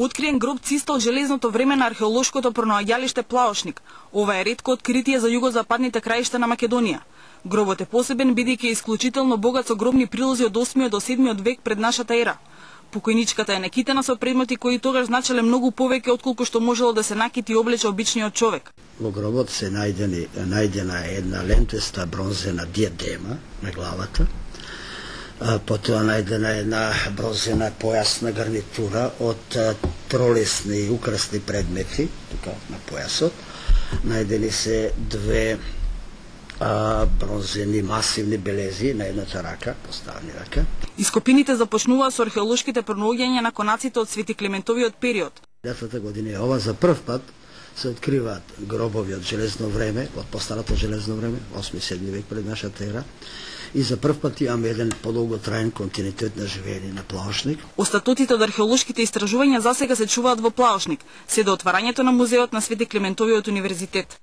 Откриен гроб циста од железното време на археолошкото пронаоѓалиште Плаошник. Ова е ретко откритие за југозападните краишта на Македонија. Гробот е посебен бидејќи е исклучително богат со гробни прилози од 8 до 7 век пред нашата ера. Покојничката е накитена со предмети кои тогаш значеле многу повеќе отколку што можело да се накити и облече обичниот човек. Во гробот се најдена една лентеста бронзена диадема на главата. Потоа најдена една бронзена појасна гарнитура од тролесни и украсни предмети, тука на појасот. Најдени се две бронзени масивни белези на едната рака, поставени рака. Ископините започнуваа со археолошките пронаоѓања на конаците од Свети Климентовиот период. Летата година е ова, за прв пат се откриваат гробови од железно време, од постарото железно време, 8-7 век пред нашата ера. И за прв пат имаме еден подолготраен континуитет на живење на Плаошник. Остатотите од археолошките истражувања засега се чуваат во Плаошник, се до отварањето на музеот на Свети Климентовиот универзитет.